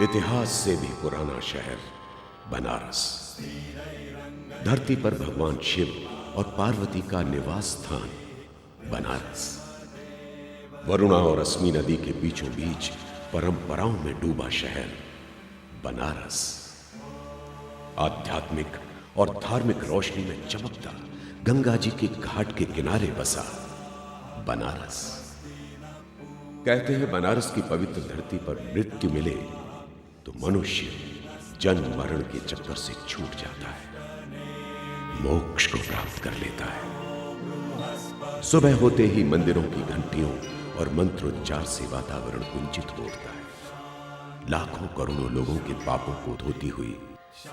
इतिहास से भी पुराना शहर बनारस, धरती पर भगवान शिव और पार्वती का निवास स्थान बनारस, वरुणा और अस्मी नदी के बीचों बीच परंपराओं में डूबा शहर बनारस, आध्यात्मिक और धार्मिक रोशनी में चमकता गंगा जी के घाट के किनारे बसा बनारस। कहते हैं बनारस की पवित्र धरती पर मृत्यु मिले तो मनुष्य जन्म मरण के चक्कर से छूट जाता है, मोक्ष को प्राप्त कर लेता है। सुबह होते ही मंदिरों की घंटियों और मंत्रोच्चार से वातावरण गुंजित हो उठता है। लाखों करोड़ों लोगों के पापों को धोती हुई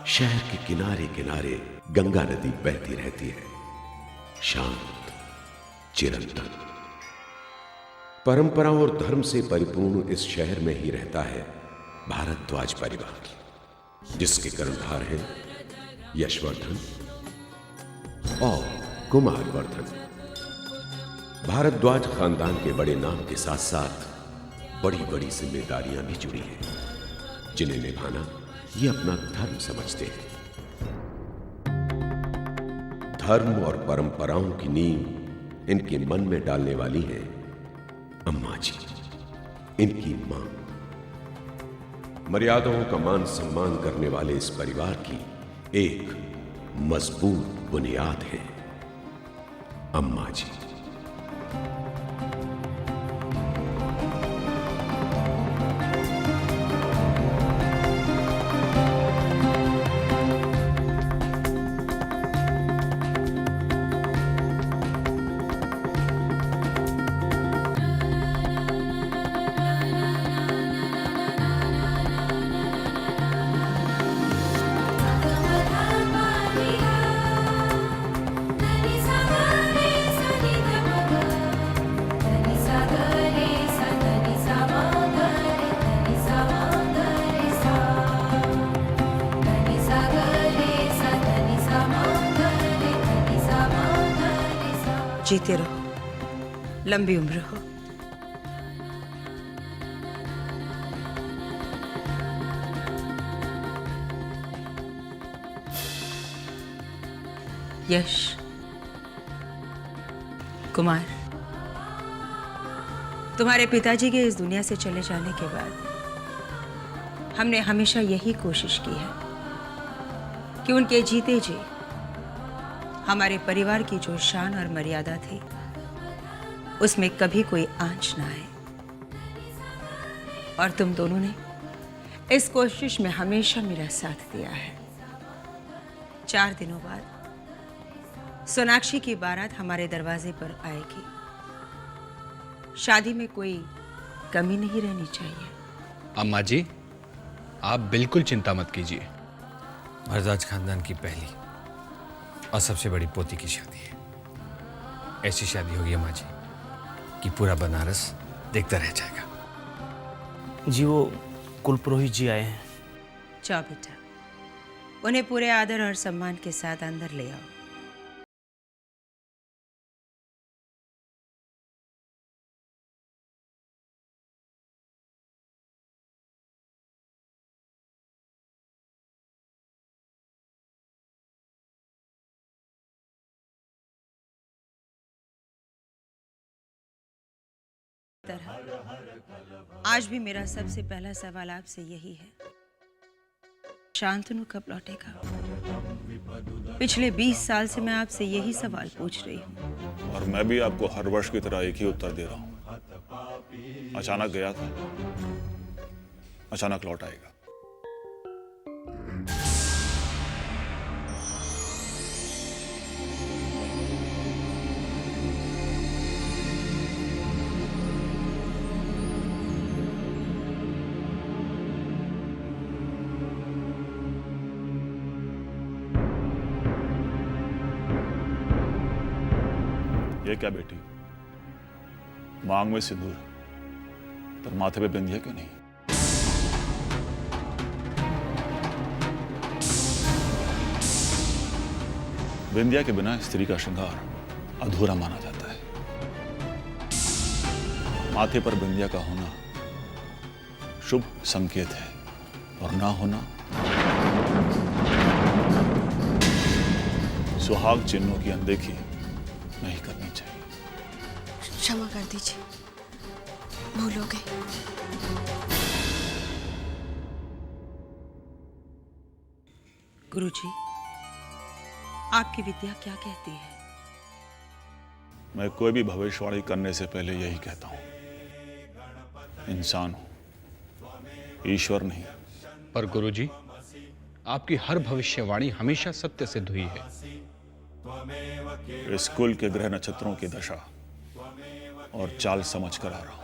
शहर के किनारे किनारे गंगा नदी बहती रहती है, शांत, चिरंतन। परंपरा और धर्म से परिपूर्ण इस शहर में ही रहता है भारद्वाज परिवार, जिसके कर्णधार हैं यशवर्धन और कुमारवर्धन। भारद्वाज खानदान के बड़े नाम के साथ साथ बड़ी बड़ी जिम्मेदारियां भी जुड़ी हैं, जिन्हें निभाना ये अपना धर्म समझते हैं। धर्म और परंपराओं की नींव इनके मन में डालने वाली है अम्मा जी, इनकी मां। मर्यादाओं का मान सम्मान करने वाले इस परिवार की एक मजबूत बुनियाद है अम्मा जी। जीते रहो, लंबी उम्र हो। यश, कुमार, तुम्हारे पिताजी के इस दुनिया से चले जाने के बाद हमने हमेशा यही कोशिश की है कि उनके जीते जी हमारे परिवार की जो शान और मर्यादा थी उसमें कभी कोई आंच ना आए, और तुम दोनों ने इस कोशिश में हमेशा मेरा साथ दिया है। 4 दिनों बाद सोनाक्षी की बारात हमारे दरवाजे पर आएगी। शादी में कोई कमी नहीं रहनी चाहिए। अम्मा जी, आप बिल्कुल चिंता मत कीजिए। भारद्वाज खानदान की पहली और सबसे बड़ी पोती की शादी है। ऐसी शादी होगी अम्मा जी कि पूरा बनारस देखता रह जाएगा। जी, वो कुलपुरोहित जी आए हैं। जाओ बेटा, उन्हें पूरे आदर और सम्मान के साथ अंदर ले आओ। आज भी मेरा सबसे पहला सवाल आपसे यही है, शांतनु कब लौटेगा? पिछले 20 साल से मैं आपसे यही सवाल पूछ रही हूँ, और मैं भी आपको हर वर्ष की तरह एक ही उत्तर दे रहा हूँ। अचानक गया था, अचानक लौट आएगा। ये क्या बेटी, मांग में सिंदूर पर माथे पे बिंदिया क्यों नहीं? बिंदिया के बिना स्त्री का श्रृंगार अधूरा माना जाता है। माथे पर बिंदिया का होना शुभ संकेत है, और ना होना सुहाग चिन्हों की अनदेखी नहीं करनी चाहिए। क्षमा कर दीजिए, भूल हो गई। गुरुजी, आपकी विद्या क्या कहती है? मैं कोई भी भविष्यवाणी करने से पहले यही कहता हूं, इंसान हूं, ईश्वर नहीं। पर गुरुजी, आपकी हर भविष्यवाणी हमेशा सत्य सिद्ध हुई है। इस कुल के ग्रह नक्षत्रों की दशा और चाल समझ कर आ रहा हूं।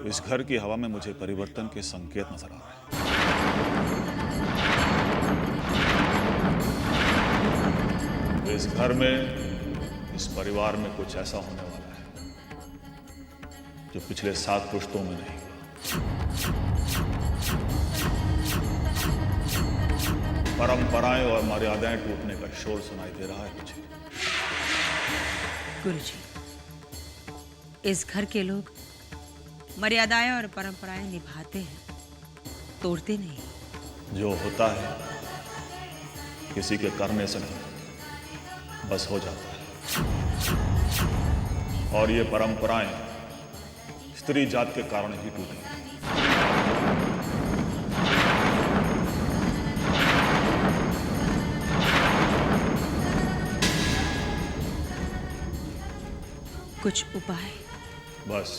इस घर की हवा में मुझे परिवर्तन के संकेत नजर आ रहे हैं। इस घर में, इस परिवार में कुछ ऐसा होने वाला है जो पिछले 7 पुश्तों में नहीं हुआ। परंपराएं और मर्यादाएं टूटने का शोर सुनाई दे रहा है मुझे। गुरुजी, इस घर के लोग मर्यादाएं और परंपराएं निभाते हैं, तोड़ते नहीं। जो होता है किसी के करने से नहीं, बस हो जाता है। और ये परंपराएं स्त्री जात के कारण ही टूटी। कुछ उपाय? बस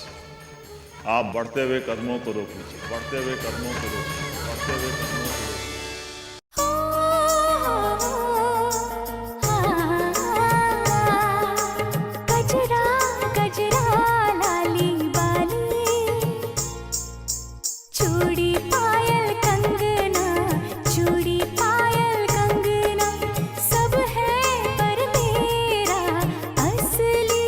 आप बढ़ते हुए कदमों को रोक लीजिए, बढ़ते हुए कदमों को रोकिए, बढ़ते हुए कदमों को रोकिए। गजरा गजरा लाली बाली, चूड़ी पायल कंगना, चूड़ी पायल कंगना, सब है पर मेरा असली।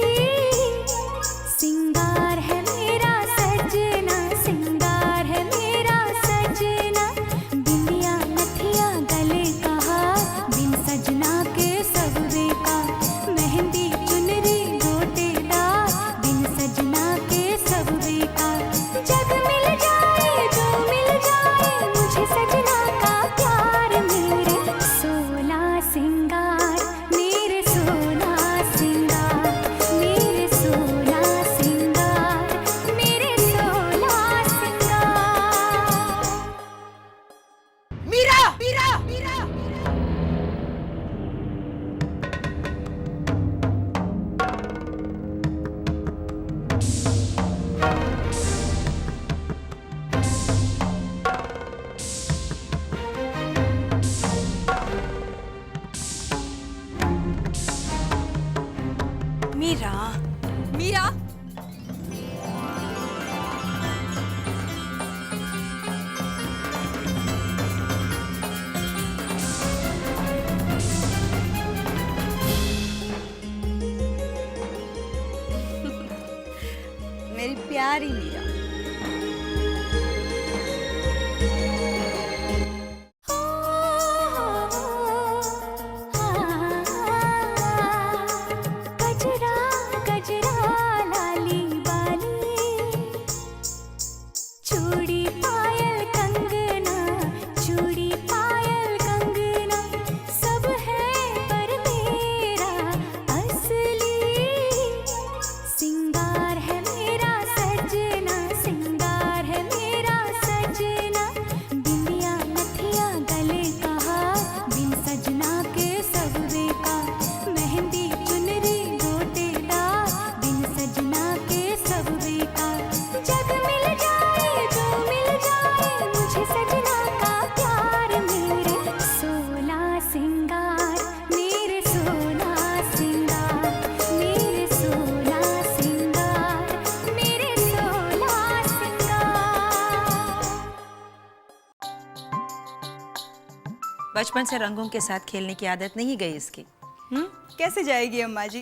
सिंगार है मेरा सजना, सिंगार है मेरा सजना, बिंदिया नथिया गले का हार, बिन सजना के सब बेकार। मेहंदी चुनरी गोटेदार, बिन सजना के सब बेकार। जग मिल जाए जो मिल जाए, मुझे सजना का प्यार। मेरे सोला सिंगार, मेरे सोला सिंगार, मेरे सोला सिंगार, मेरे सोला सिंगार। मीरा! मीरा! मीरा! मीरा! मीरा! मेरी प्यारी मीरा। गजरा गजरा लाली बाली, चूड़ी पायल कंगना, चूड़ी पायल कंगना, सब है पर मेरा असली। सिंगार है मेरा सजना, सिंगार है मेरा सजना, बिंदिया नथिया गले का हार, बिन सजना के सब बेकार। मेहंदी चुनरी गोटेदार, बिन सजना के सब बेकार। जग मिल जाए जो मिल जाए, मुझे सजना का प्यार। मेरे सोला सिंगार, मेरे सोला सिंगार, मेरे सोला सिंगार, मेरे सोला सिंगार। बचपन से रंगों के साथ खेलने की आदत नहीं गई इसकी। कैसे जाएगी अम्मा जी?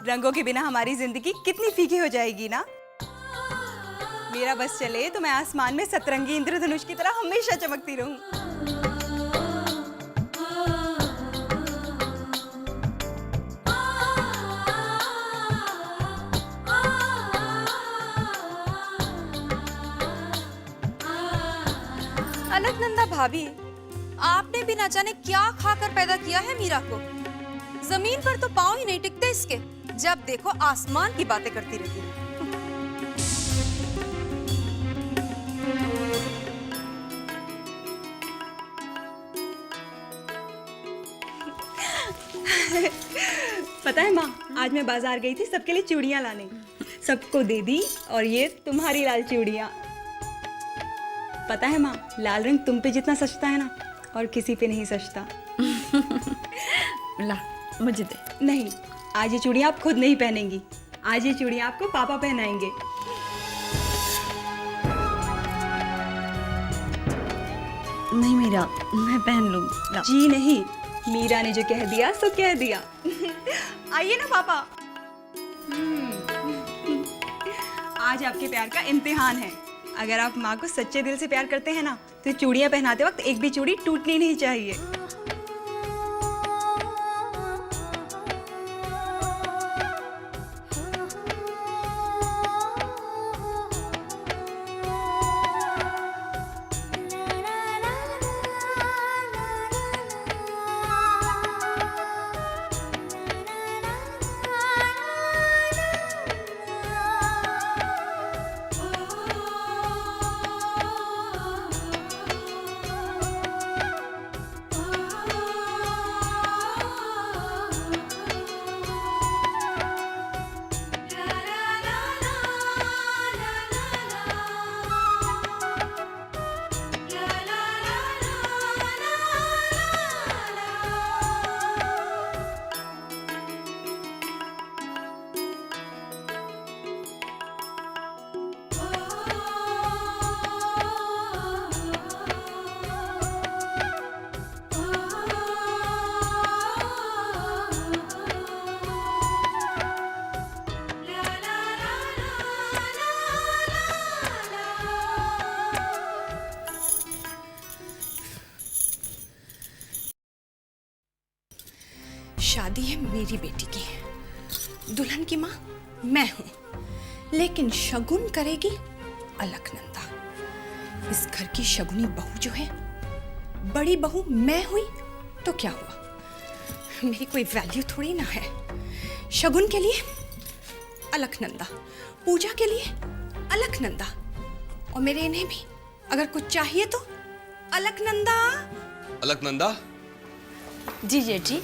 रंगों के बिना हमारी जिंदगी कितनी फीकी हो जाएगी ना। मेरा बस चले तो मैं आसमान में सतरंगी इंद्रधनुष की तरह हमेशा चमकती रहूं। भाभी, आपने भी ना जाने क्या खाकर पैदा किया है मीरा को। जमीन पर तो पांव ही नहीं टिकते इसके, जब देखो आसमान की बातें करती रहती है। पता है माँ, आज मैं बाजार गई थी सबके लिए चूड़ियाँ लाने। सबको दे दी और ये तुम्हारी लाल चूड़ियाँ। पता है माँ, लाल रंग तुम पे जितना सजता है ना, और किसी पे नहीं सजता। ला मुझे दे। नहीं, आज ये चूड़ियाँ आप खुद नहीं पहनेंगी। आज ये चूड़ियाँ आपको पापा पहनाएंगे। नहीं मीरा, मैं पहन लूंगी। जी नहीं, मीरा ने जो कह दिया सो कह दिया। आइए ना पापा। आज आपके प्यार का इम्तिहान है। अगर आप माँ को सच्चे दिल से प्यार करते हैं ना, तो चूड़ियाँ पहनाते वक्त एक भी चूड़ी टूटनी नहीं चाहिए। शादी है मेरी बेटी की, दुल्हन की माँ मैं हूं, लेकिन शगुन करेगी अलकनंदा। इस घर की शगुनी बहू जो है, बड़ी बहू मैं हुई तो क्या हुआ, मेरी कोई वैल्यू थोड़ी ना है। शगुन के लिए अलकनंदा, पूजा के लिए अलकनंदा, और मेरे इन्हें भी अगर कुछ चाहिए तो अलकनंदा। अलकनंदा, जी जेठ जी।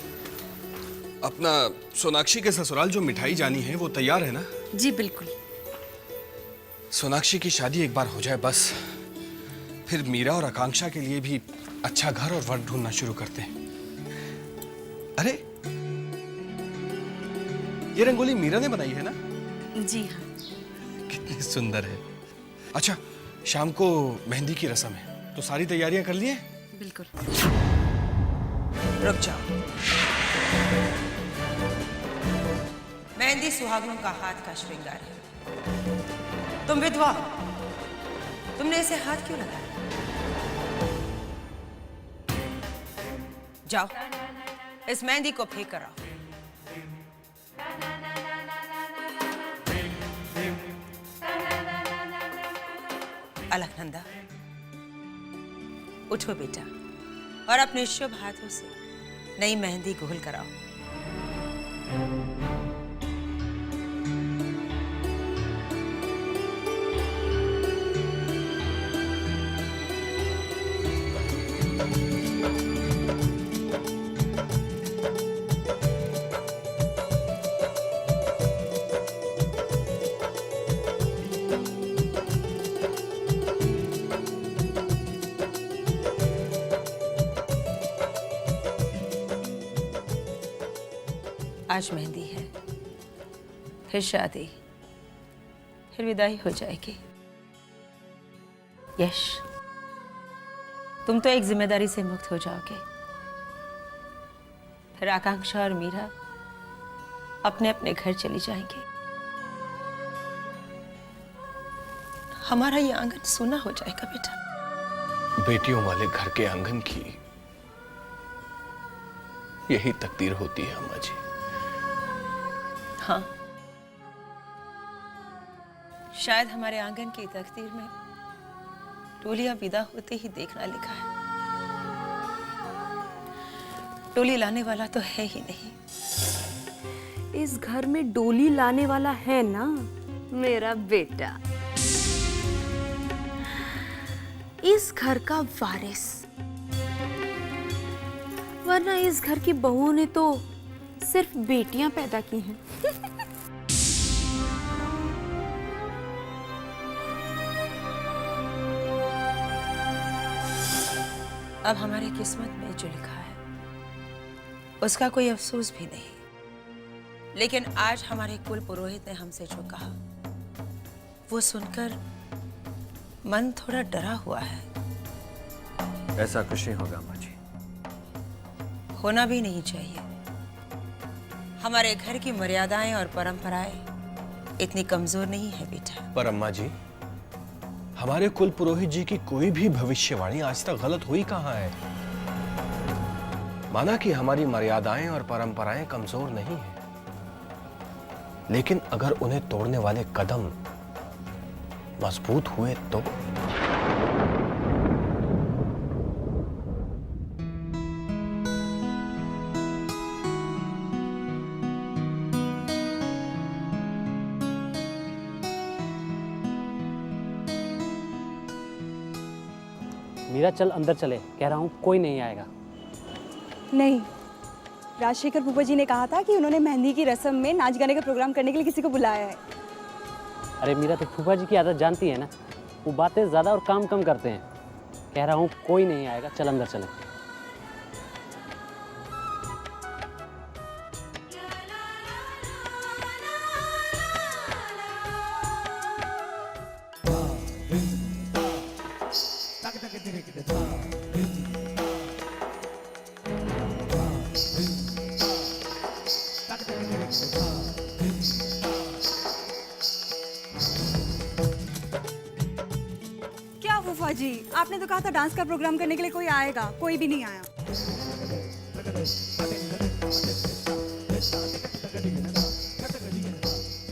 अपना सोनाक्षी के ससुराल जो मिठाई जानी है वो तैयार है ना? जी बिल्कुल। सोनाक्षी की शादी एक बार हो जाए बस, फिर मीरा और आकांक्षा के लिए भी अच्छा घर और वर ढूंढना शुरू करते हैं। अरे, ये रंगोली मीरा ने बनाई है ना? जी हाँ। कितनी सुंदर है। अच्छा, शाम को मेहंदी की रस्म है, तो सारी तैयारियां कर लिए? बिल्कुल। रुक जाओ। मेहंदी सुहागनों का हाथ का श्रृंगार है। तुम विधवा हो, तुमने इसे हाथ क्यों लगाया? जाओ, इस मेहंदी को फेंक कर आओ। अलकनंदा, उठो बेटा और अपने शुभ हाथों से नई मेहंदी घोल कर आओ। आज मेहंदी है, फिर शादी, फिर विदाई हो जाएगी। यश, तुम तो एक जिम्मेदारी से मुक्त हो जाओगे। फिर आकांक्षा और मीरा अपने अपने घर चली जाएंगे। हमारा ये आंगन सूना हो जाएगा बेटा। बेटियों वाले घर के आंगन की यही तकदीर होती है अम्मा जी। हाँ, शायद हमारे आंगन की तकदीर में टोलियां विदा होते ही देखना लिखा है। डोली लाने वाला तो है ही नहीं। इस घर में डोली लाने वाला है ना मेरा बेटा, इस घर का वारिस। वरना इस घर की बहुओं ने तो सिर्फ बेटियां पैदा की हैं। अब हमारी किस्मत में जो लिखा है उसका कोई अफसोस भी नहीं, लेकिन आज हमारे कुल पुरोहित ने हमसे जो कहा वो सुनकर मन थोड़ा डरा हुआ है। ऐसा कुछ नहीं होगा माँ जी। होना भी नहीं चाहिए। हमारे घर की मर्यादाएं और परंपराएं इतनी कमजोर नहीं है बेटा। पर अम्मा जी, हमारे कुल पुरोहित जी की कोई भी भविष्यवाणी आज तक गलत हुई कहाँ है? माना कि हमारी मर्यादाएं और परंपराएं कमजोर नहीं हैं, लेकिन अगर उन्हें तोड़ने वाले कदम मजबूत हुए तो? मीरा चल अंदर चले, कह रहा हूँ कोई नहीं आएगा। नहीं, राजशेखर फूफा जी ने कहा था कि उन्होंने मेहंदी की रस्म में नाच गाने का प्रोग्राम करने के लिए किसी को बुलाया है। अरे मीरा तो फूफा जी की आदत जानती है ना, वो बातें ज़्यादा और काम कम करते हैं। कह रहा हूँ कोई नहीं आएगा, चल अंदर चले। क्या फूफा जी, आपने तो कहा था डांस का प्रोग्राम करने के लिए कोई आएगा, कोई भी नहीं आया।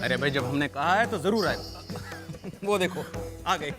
अरे भाई, जब हमने कहा है तो जरूर आएगा। वो देखो आ गई।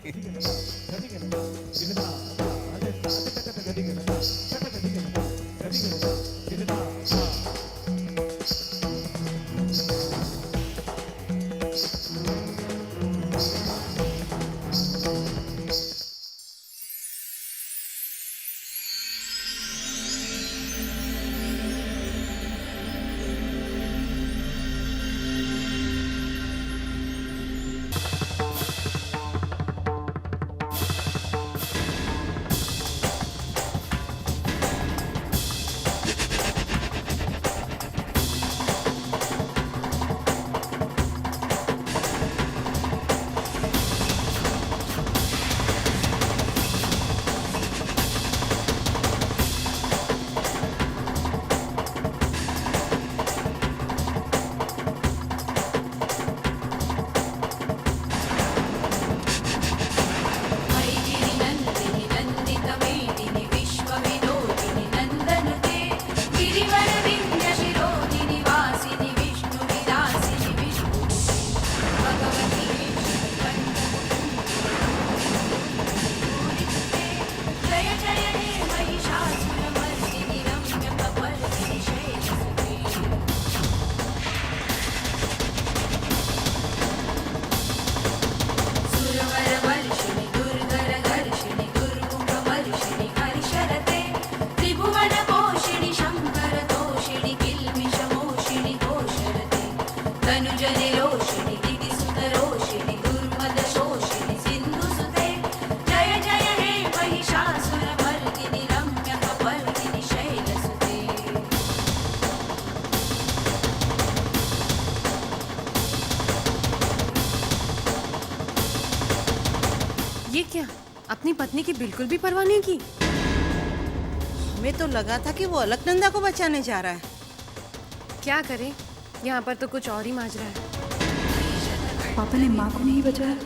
ये क्या, अपनी पत्नी की बिल्कुल भी परवाह नहीं की? हमें तो लगा था कि वो अलकनंदा को बचाने जा रहा है। क्या करें, यहाँ पर तो कुछ और ही माजरा है। पापा ने माँ को नहीं बचाया,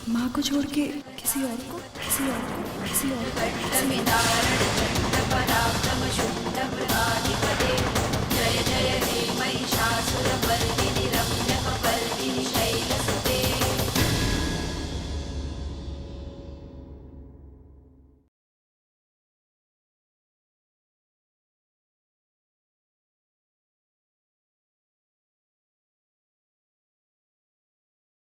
माँ को छोड़ के किसी और को, किसी और को, किसी और को।